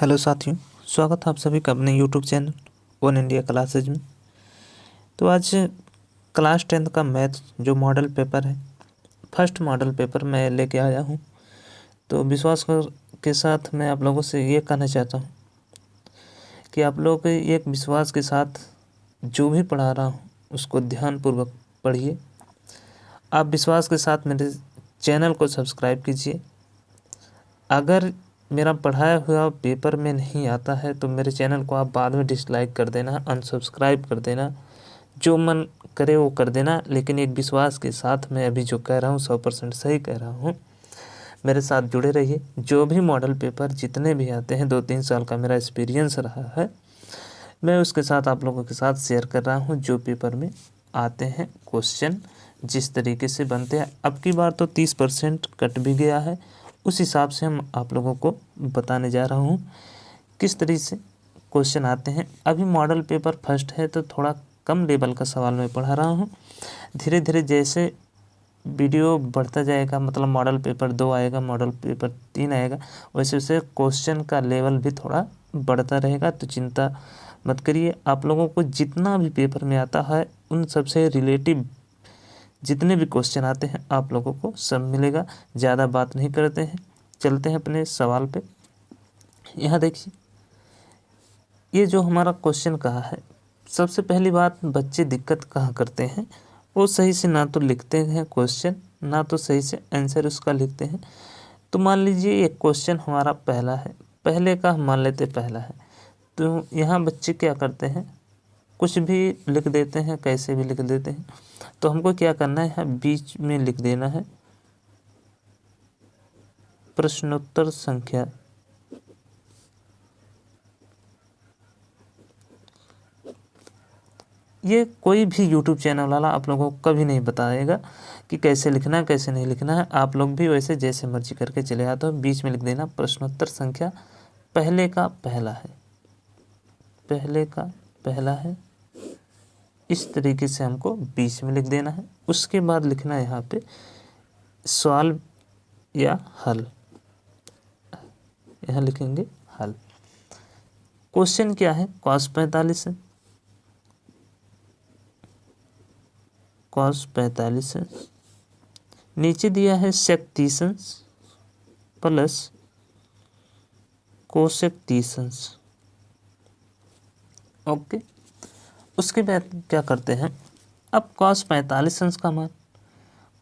Hello साथियों, स्वागत है आप सभी का अपने YouTube channel one India classes में। तो आज क्लास 10th का मैथ जो मॉडल पेपर है, फर्स्ट मॉडल पेपर मैं लेके आया हूँ। तो विश्वास के साथ मैं आप लोगों से ये कहना चाहता हूँ कि आप लोग एक विश्वास के साथ जो भी पढ़ा रहा हूँ उसको ध्यानपूर्वक पढ़िए। आप विश्वास के साथ मेरे चैनल को सब्सक्राइब कीजिए। अगर मेरा पढ़ाया हुआ पेपर में नहीं आता है तो मेरे चैनल को आप बाद में डिसलाइक कर देना, अनसब्सक्राइब कर देना, जो मन करे वो कर देना। लेकिन एक विश्वास के साथ मैं अभी जो कह रहा हूँ 100% सही कह रहा हूँ। मेरे साथ जुड़े रहिए। जो भी मॉडल पेपर जितने भी आते हैं, 2-3 साल का मेरा एक्सपीरियंस रहा है, मैं उसके साथ आप लोगों के साथ शेयर कर रहा हूँ। जो पेपर में आते हैं क्वेश्चन जिस तरीके से बनते हैं, अब की बार तो 30% कट भी गया है, उस हिसाब से हम आप लोगों को बताने जा रहा हूँ किस तरीके से क्वेश्चन आते हैं। अभी मॉडल पेपर फर्स्ट है तो थोड़ा कम लेवल का सवाल मैं पढ़ा रहा हूँ। धीरे धीरे जैसे वीडियो बढ़ता जाएगा, मतलब मॉडल पेपर 2 आएगा, मॉडल पेपर 3 आएगा, वैसे वैसे क्वेश्चन का लेवल भी थोड़ा बढ़ता रहेगा। तो चिंता मत करिए। आप लोगों को जितना भी पेपर में आता है उन सबसे रिलेटिव जितने भी क्वेश्चन आते हैं आप लोगों को सब मिलेगा। ज़्यादा बात नहीं करते हैं, चलते हैं अपने सवाल पे। यहाँ देखिए, ये जो हमारा क्वेश्चन कहा है, सबसे पहली बात, बच्चे दिक्कत कहाँ करते हैं, वो सही से ना तो लिखते हैं क्वेश्चन, ना तो सही से आंसर उसका लिखते हैं। तो मान लीजिए एक क्वेश्चन हमारा पहला है, पहले का हम मान लेते पहला है, तो यहाँ बच्चे क्या करते हैं, कुछ भी लिख देते हैं, कैसे भी लिख देते हैं। तो हमको क्या करना है, बीच में लिख देना है प्रश्नोत्तर संख्या। ये कोई भी यूट्यूब चैनल वाला आप लोगों को कभी नहीं बताएगा कि कैसे लिखना है कैसे नहीं लिखना है। आप लोग भी वैसे जैसे मर्जी करके चले आते हो, बीच में लिख देना प्रश्नोत्तर संख्या पहले का पहला है, पहले का पहला है। इस तरीके से हमको बीच में लिख देना है। उसके बाद लिखना है यहाँ पे सवाल या हल, यहाँ लिखेंगे हल। क्वेश्चन क्या है, cos 45 है, cos 45 है। नीचे दिया है sec 30 प्लस कोसेक 30। ओके, उसके बाद क्या करते हैं, अब cos 45 का मान,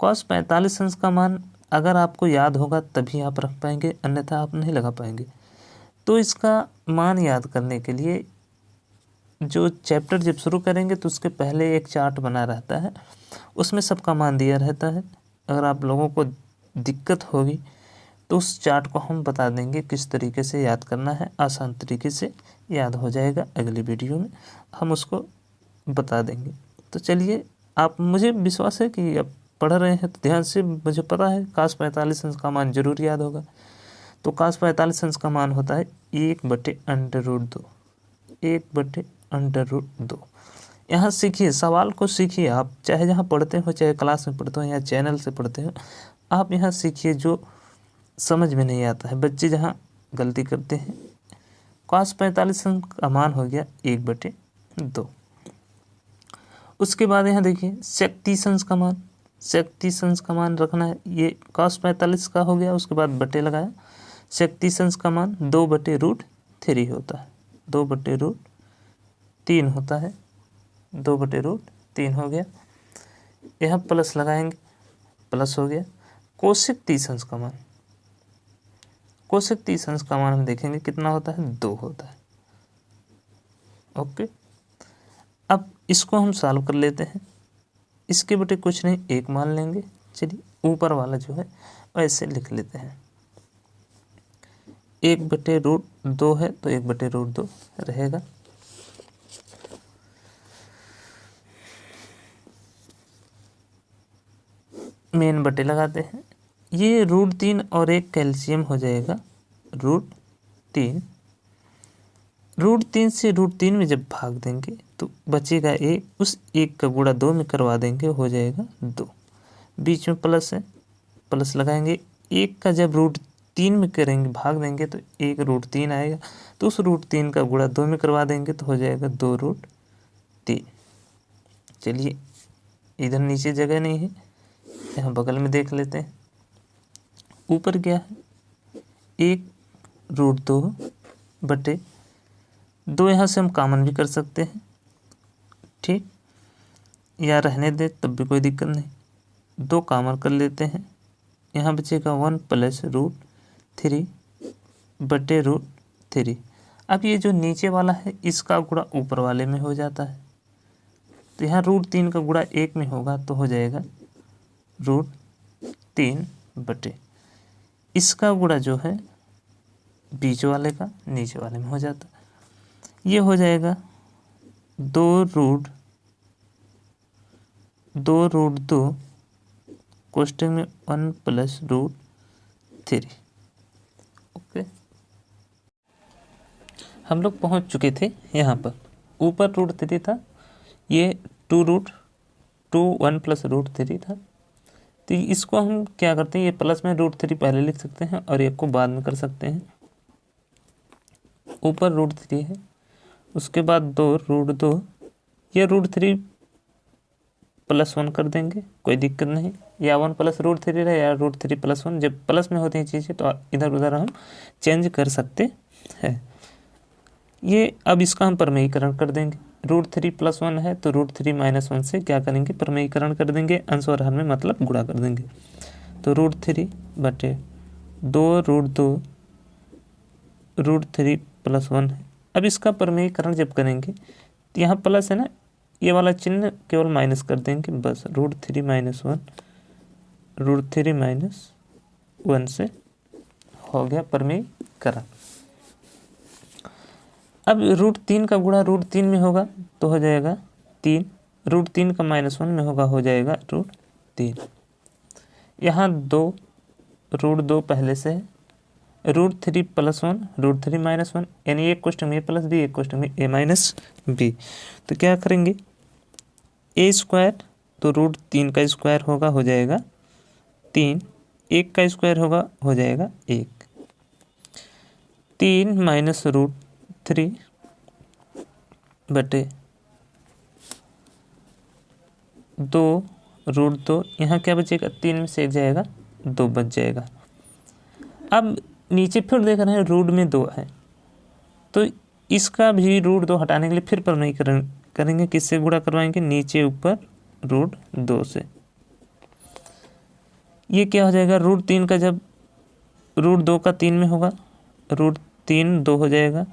cos 45 का मान अगर आपको याद होगा तभी आप रख पाएंगे, अन्यथा आप नहीं लगा पाएंगे। तो इसका मान याद करने के लिए जो चैप्टर जब शुरू करेंगे तो उसके पहले एक चार्ट बना रहता है, उसमें सबका मान दिया रहता है। अगर आप लोगों को दिक्कत होगी तो उस चार्ट को हम बता देंगे किस तरीके से याद करना है, आसान तरीके से याद हो जाएगा। अगली वीडियो में हम उसको बता देंगे। तो चलिए, आप, मुझे विश्वास है कि आप पढ़ रहे हैं तो ध्यान से, मुझे पता है cos 45 का मान जरूर याद होगा। तो cos 45 का मान होता है 1/√2, 1/√2। यहाँ सीखिए, सवाल को सीखिए। आप चाहे जहाँ पढ़ते हो, चाहे क्लास में पढ़ते हो या चैनल से पढ़ते हो, आप यहाँ सीखिए। जो समझ में नहीं आता है, बच्चे जहाँ गलती करते हैं, cos 45 का मान हो गया 1/2। उसके बाद यहाँ देखिए sec 30 का मान, sec 30 का मान रखना है, ये cos 45 का हो गया। उसके बाद बटे लगाया, sec 30 का मान 2/√3 होता है, 2/√3 होता है, 2/√3 हो गया। यहाँ प्लस लगाएंगे, प्लस हो गया। कोसेक 30 का मान, कोसेक 30 का मान हम देखेंगे कितना होता है, 2 होता है। ओके, अब इसको हम सॉल्व कर लेते हैं। इसके बटे कुछ नहीं, 1 मान लेंगे। चलिए, ऊपर वाला जो है ऐसे लिख लेते हैं, 1/√2 है तो 1/√2 रहेगा। मेन बटे लगाते हैं, ये √3 और 1 कैल्शियम हो जाएगा √3। √3 से √3 में जब भाग देंगे तो बचेगा 1, उस 1 का गुणा 2 में करवा देंगे, हो जाएगा 2। बीच में प्लस है, प्लस लगाएंगे। 1 का जब 3 में करेंगे, भाग देंगे तो 1√3 आएगा। तो उस √3 का गुणा 2 में करवा देंगे तो हो जाएगा 2√3। चलिए इधर नीचे जगह नहीं है, यहाँ बगल में देख लेते हैं। ऊपर क्या है, 1√2/2। यहाँ से हम कॉमन भी कर सकते हैं, ठीक, या रहने दे तब भी कोई दिक्कत नहीं। 2 कॉमन कर लेते हैं, यहाँ बचेगा 1 + √3/√3। अब ये जो नीचे वाला है इसका गुणा ऊपर वाले में हो जाता है, तो यहाँ √3 का गुणा 1 में होगा तो हो जाएगा √3/। इसका गुणा जो है बीच वाले का नीचे वाले में हो जाता है, ये हो जाएगा 2√2 कोष्टक में 1 + √3। ओके, हम लोग पहुंच चुके थे यहाँ पर। ऊपर √3 था, ये 1 + √3 था। तो इसको हम क्या करते हैं, ये प्लस में √3 पहले लिख सकते हैं और एक को बाद में कर सकते हैं। ऊपर √3 है, उसके बाद 2√2, ये √3 + 1 कर देंगे, कोई दिक्कत नहीं, या 1 + √3 रहे या √3 + 1। जब प्लस में होती हैं चीज़ें तो इधर उधर हम चेंज कर सकते हैं। ये अब इसका हम प्रमेयीकरण कर देंगे। √3 + 1 है तो √3 - 1 से क्या करेंगे, प्रमेयीकरण कर देंगे, अंश और हर में मतलब गुणा कर देंगे। तो √3/2√2 √3 + 1 है। अब इसका प्रमेयीकरण जब करेंगे तो यहाँ प्लस है ना, ये वाला चिन्ह केवल माइनस कर देंगे बस। √3 - 1 से हो गया प्रमेयीकरण। अब √3 का गुणा √3 में होगा तो हो जाएगा 3, √3 का -1 में होगा हो जाएगा √3। यहाँ 2 √2 पहले से है, √3 + 1 √3 - 1, यानी एक क्वेश्चन में a + b, एक क्वेश्चन में a - b। तो क्या करेंगे, a² तो √3 का स्क्वायर होगा हो जाएगा 3, 1 का स्क्वायर होगा हो जाएगा 1, 3 - √3 बटे 2 √2, यहाँ क्या बचेगा, 3 में से 1 जाएगा 2 बच जाएगा। अब नीचे फिर देख रहे हैं रूट में 2 है, तो इसका भी √2 हटाने के लिए फिर प्रमेयीकरण करेंगे। किससे गुणा करवाएंगे, नीचे ऊपर √2 से। ये क्या हो जाएगा, √3 का जब √2 का 3 में होगा, √3 2 हो जाएगा,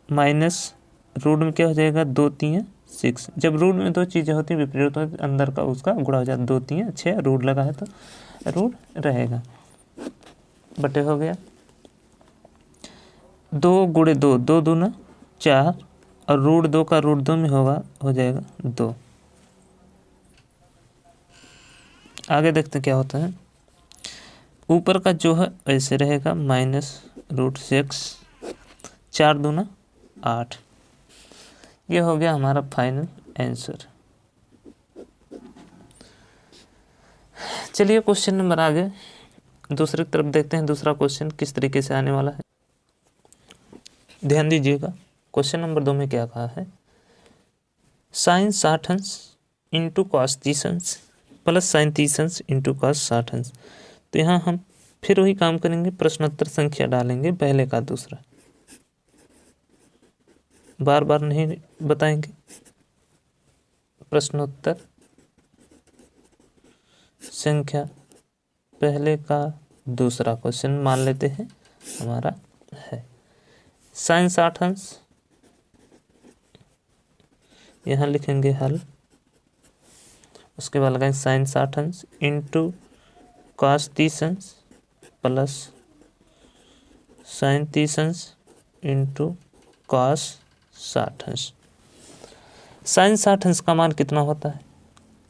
माइनस रूट में क्या हो जाएगा, 2 3 6। जब रूट में 2 चीज़ें होती हैं विपरीत होती है, अंदर का उसका गुणा हो जाता है। 2 3 6, रूट लगा है तो रूट रहेगा, बटे हो गया 2 × 2, 2 दूना 4, और √2 का √2 में होगा हो जाएगा 2। आगे देखते क्या होता है। ऊपर का जो है ऐसे रहेगा, -√6, 4 दूना 8। ये हो गया हमारा फाइनल आंसर। चलिए क्वेश्चन नंबर आगे दूसरी तरफ देखते हैं, दूसरा क्वेश्चन किस तरीके से आने वाला है। ध्यान दीजिएगा, क्वेश्चन नंबर 2 में क्या कहा है, sin 60 अंश इंटू cos 30 अंश प्लस sin 30 अंश इंटू cos 60 अंश। तो यहाँ हम फिर वही काम करेंगे, प्रश्नोत्तर संख्या डालेंगे, पहले का दूसरा, बार बार नहीं बताएंगे। प्रश्नोत्तर संख्या पहले का दूसरा क्वेश्चन मान लेते हैं हमारा है। sin 60 अंश यहाँ लिखेंगे हल, उसके बाद लगाएंगे sin 60 अंश इंटू cos 30 अंश प्लस sin 30 अंश इंटू cos 60 अंश। sin 60 अंश का मान कितना होता है,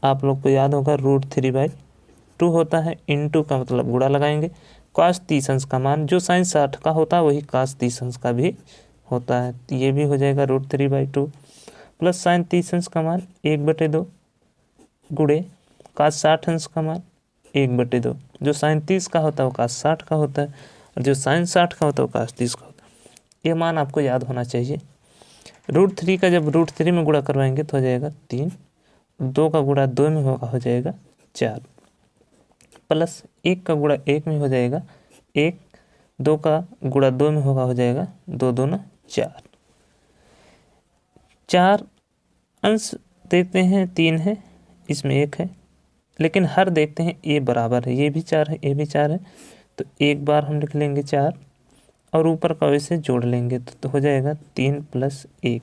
आप लोग को याद होगा, √3/2 होता है। इंटू का मतलब गुणा लगाएंगे। cos 30 अंश का मान जो sin 60 का होता है वही cos 30 अंश का भी होता है, तो ये भी हो जाएगा √3/2 प्लस sin 30 अंश का मान 1/2 गुणे cos 60 अंश का मान 1/2। जो sin 30 का होता है वो cos 60 का होता है, और जो sin 60 का होता है वो cos 30 का होता है। ये मान आपको याद होना चाहिए। √3 का जब √3 में गुणा करवाएंगे तो हो जाएगा 3, 2 का गुणा 2 में हो जाएगा 4, प्लस 1 का गुणा 1 में हो जाएगा 1, 2 का गुणा 2 में हो जाएगा 2 2 4। 4 अंश देखते हैं 3 है, इसमें 1 है, लेकिन हर देखते हैं ए बराबर है, ये भी 4 है, ये भी 4 है, तो एक बार हम लिख लेंगे 4 और ऊपर का वैसे जोड़ लेंगे तो हो जाएगा 3 + 1,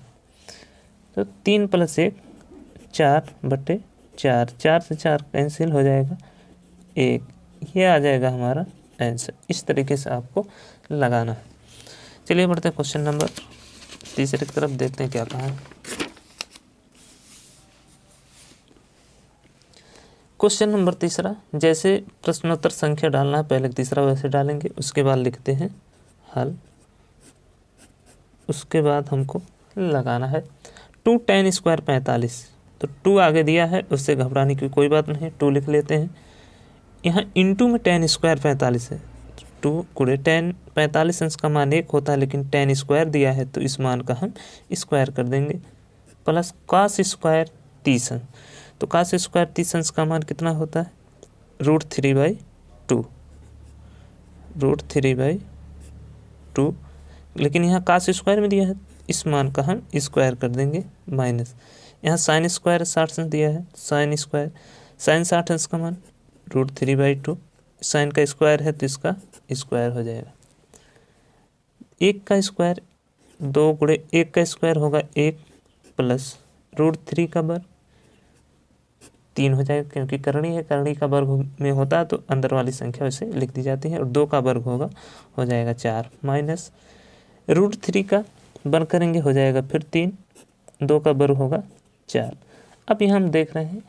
तो 3 + 1 4/4, 4 से 4 कैंसिल हो जाएगा 1, ये आ जाएगा हमारा आंसर। इस तरीके से आपको लगाना है। चलिए बढ़ते हैं क्वेश्चन नंबर 3 की तरफ, देखते हैं क्या कहा है। क्वेश्चन नंबर 3, जैसे प्रश्नोत्तर संख्या डालना है पहले तीसरा वैसे डालेंगे, उसके बाद लिखते हैं हल, उसके बाद हमको लगाना है 2 tan² 45, तो 2 आगे दिया है, उससे घबराने की कोई बात नहीं, 2 लिख लेते हैं। यहाँ इंटू में tan² 45 है, 2 गुणे tan 45 अंश का मान 1 होता है, लेकिन tan² दिया है तो इस मान का हम स्क्वायर कर देंगे, प्लस cos² 30 अंश, तो cos² 30 अंश का मान कितना होता है √3/2, √3/2, लेकिन यहाँ cos² में दिया है, इस मान का हम स्क्वायर कर देंगे, माइनस यहाँ sin² 60 अंश दिया है, sin 60 अंश का मान √3/2, साइन का स्क्वायर है तो इसका स्क्वायर हो जाएगा। 1 का स्क्वायर 2 गुणे 1 का स्क्वायर होगा 1, प्लस √3 का वर्ग 3 हो जाएगा, क्योंकि करणी है, करणी का वर्ग में होता है तो अंदर वाली संख्या वैसे लिख दी जाती है, और 2 का वर्ग होगा हो जाएगा 4, माइनस √3 का वर्ग करेंगे हो जाएगा फिर 3, 2 का वर्ग होगा 4। अब यहाँ हम देख रहे हैं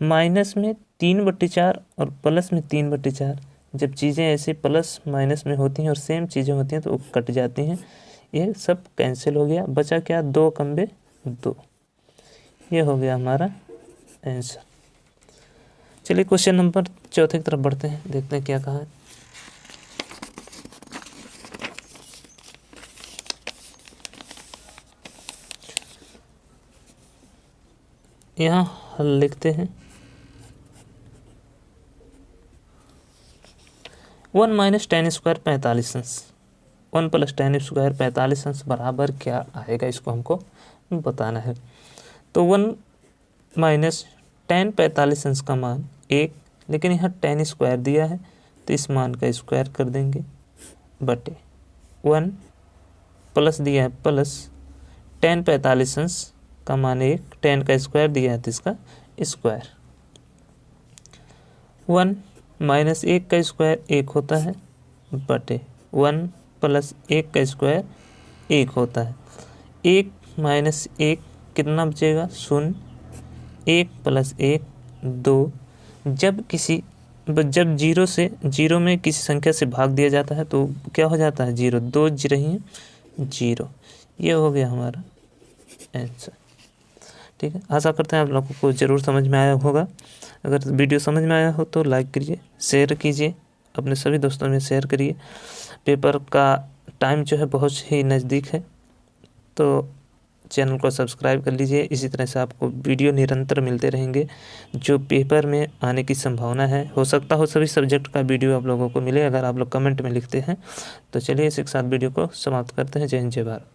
माइनस में 3/4 और प्लस में 3/4, जब चीज़ें ऐसे प्लस माइनस में होती हैं और सेम चीज़ें होती हैं तो कट जाती हैं, ये सब कैंसिल हो गया, बचा क्या 2 × 2, ये हो गया हमारा आंसर। चलिए क्वेश्चन नंबर 4 की तरफ बढ़ते हैं, देखते हैं क्या कहा है। यहाँ हल लिखते हैं 1 - tan² 45 अंश, 1 + tan² 45 अंश बराबर क्या आएगा, इसको हमको बताना है। तो 1 - tan 45 अंश का मान 1, लेकिन यहाँ tan² दिया है तो इस मान का स्क्वायर कर देंगे, बटे 1 प्लस दिया है प्लस tan 45 अंश का मान 1, tan का स्क्वायर दिया है तो इसका स्क्वायर, 1 - 1 का स्क्वायर 1 होता है, बटे 1 + 1 का स्क्वायर 1 होता है, 1 - 1 कितना बचेगा 0, 1 + 1 2, जब 0 में किसी संख्या से भाग दिया जाता है तो क्या हो जाता है 0, 2 0 ही 0, ये हो गया हमारा आंसर। ठीक है, आशा करते हैं आप लोगों को ज़रूर समझ में आया होगा। अगर वीडियो समझ में आया हो तो लाइक करिए, शेयर कीजिए, अपने सभी दोस्तों में शेयर करिए। पेपर का टाइम जो है बहुत ही नज़दीक है, तो चैनल को सब्सक्राइब कर लीजिए। इसी तरह से आपको वीडियो निरंतर मिलते रहेंगे जो पेपर में आने की संभावना है। हो सकता हो सभी सब्जेक्ट का वीडियो आप लोगों को मिले, अगर आप लोग कमेंट में लिखते हैं तो। चलिए इसी के साथ वीडियो को समाप्त करते हैं। जय हिंद, जय भारत।